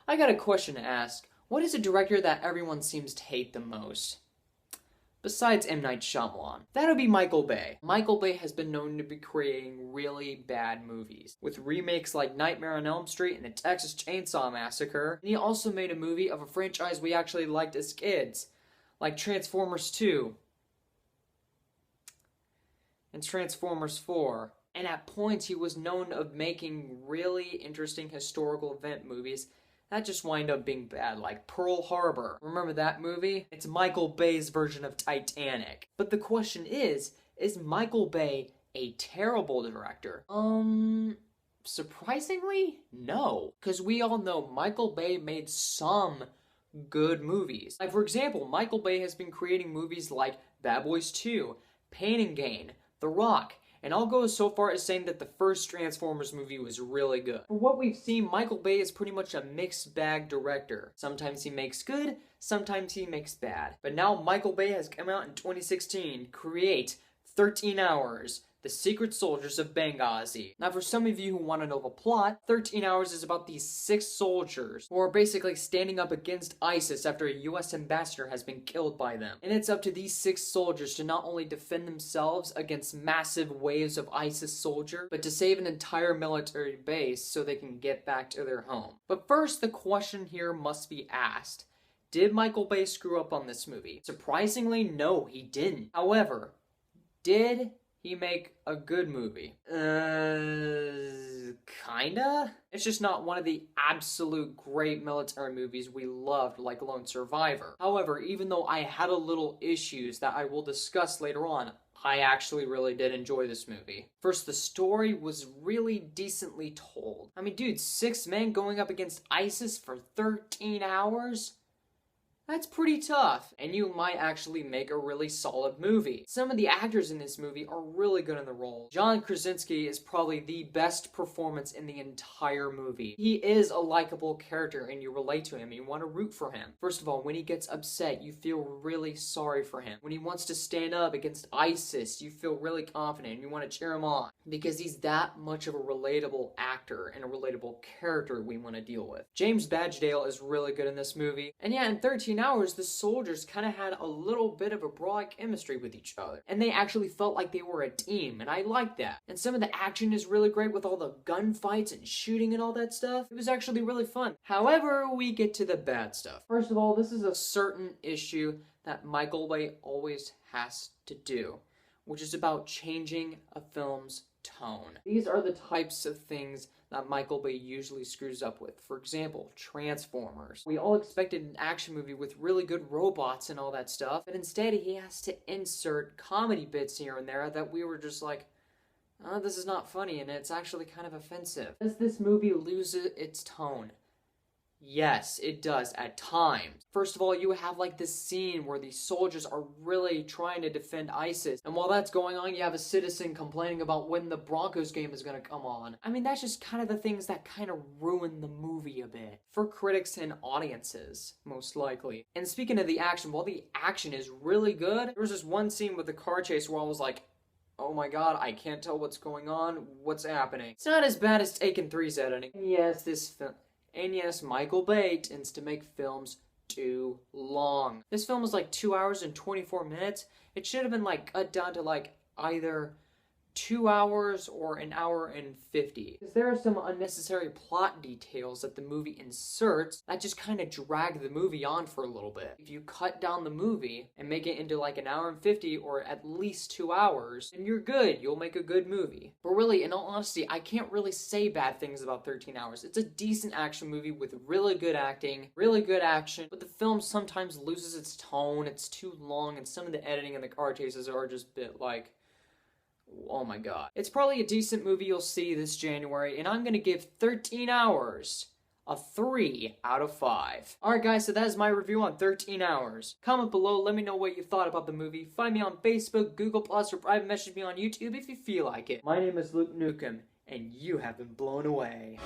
I got a question to ask. What is a director that everyone seems to hate the most? Besides M. Night Shyamalan. That would be Michael Bay. Michael Bay has been known to be creating really bad movies, with remakes like Nightmare on Elm Street and the Texas Chainsaw Massacre. And he also made a movie of a franchise we actually liked as kids, like Transformers 2 and Transformers 4. And at points he was known of making really interesting historical event movies that just wind up being bad, like Pearl Harbor. Remember that movie? It's Michael Bay's version of Titanic. But the question is Michael Bay a terrible director? Surprisingly, no. Because we all know Michael Bay made some good movies. Like, for example, Michael Bay has been creating movies like Bad Boys 2, Pain and Gain, The Rock, and I'll go so far as saying that the first Transformers movie was really good. For what we've seen, Michael Bay is pretty much a mixed bag director. Sometimes he makes good, sometimes he makes bad. But now Michael Bay has come out in 2016, create 13 Hours, The Secret Soldiers of Benghazi. Now for some of you who want to know the plot, 13 Hours is about these 6 soldiers who are basically standing up against ISIS after a US ambassador has been killed by them. And it's up to these 6 soldiers to not only defend themselves against massive waves of ISIS soldiers, but to save an entire military base so they can get back to their home. But first, the question here must be asked. Did Michael Bay screw up on this movie? Surprisingly, no, he didn't. However, did he make a good movie? Kinda? It's just not one of the absolute great military movies we loved like Lone Survivor. However, even though I had a little issues that I will discuss later on, I actually really did enjoy this movie. First, the story was really decently told. I mean, dude, 6 men going up against ISIS for 13 hours? That's pretty tough, and you might actually make a really solid movie. Some of the actors in this movie are really good in the role. John Krasinski is probably the best performance in the entire movie. He is a likable character, and you relate to him, you want to root for him. First of all, when he gets upset, you feel really sorry for him. When he wants to stand up against ISIS, you feel really confident, and you want to cheer him on. Because he's that much of a relatable actor, and a relatable character we want to deal with. James Badgedale is really good in this movie, and yeah, in 13 Hours, the soldiers kind of had a little bit of a broad chemistry with each other. And they actually felt like they were a team, and I like that. And some of the action is really great with all the gunfights and shooting and all that stuff. It was actually really fun. However, we get to the bad stuff. First of all, this is a certain issue that Michael Bay always has to do, which is about changing a film's tone. These are the types of things that Michael Bay usually screws up with. For example, Transformers. We all expected an action movie with really good robots and all that stuff, but instead he has to insert comedy bits here and there that we were just like, oh, this is not funny, and it's actually kind of offensive. Does this movie lose its tone? Yes, it does, at times. First of all, you have like this scene where these soldiers are really trying to defend ISIS, and while that's going on, you have a citizen complaining about when the Broncos game is gonna come on. I mean, that's just kind of the things that kind of ruin the movie a bit. For critics and audiences, most likely. And speaking of the action, while the action is really good, there was this one scene with the car chase where I was like, oh my god, I can't tell what's going on, what's happening. It's not as bad as Taken 3's editing. And yes, Michael Bay tends to make films too long. This film was like 2 hours and 24 minutes. It should have been like cut down to like either 2 hours or an hour and 50. Because there are some unnecessary plot details that the movie inserts that just kind of drag the movie on for a little bit. If you cut down the movie and make it into like an hour and 50 or at least 2 hours, then you're good. You'll make a good movie. But really, in all honesty, I can't really say bad things about 13 Hours. It's a decent action movie with really good acting, really good action, but the film sometimes loses its tone. It's too long, and some of the editing and the car chases are just a bit like, oh my god. It's probably a decent movie you'll see this January, and I'm gonna give 13 Hours a 3 out of 5. Alright guys, so that is my review on 13 Hours. Comment below, let me know what you thought about the movie. Find me on Facebook, Google+, or private message me on YouTube if you feel like it. My name is Luke Nukem, and you have been blown away.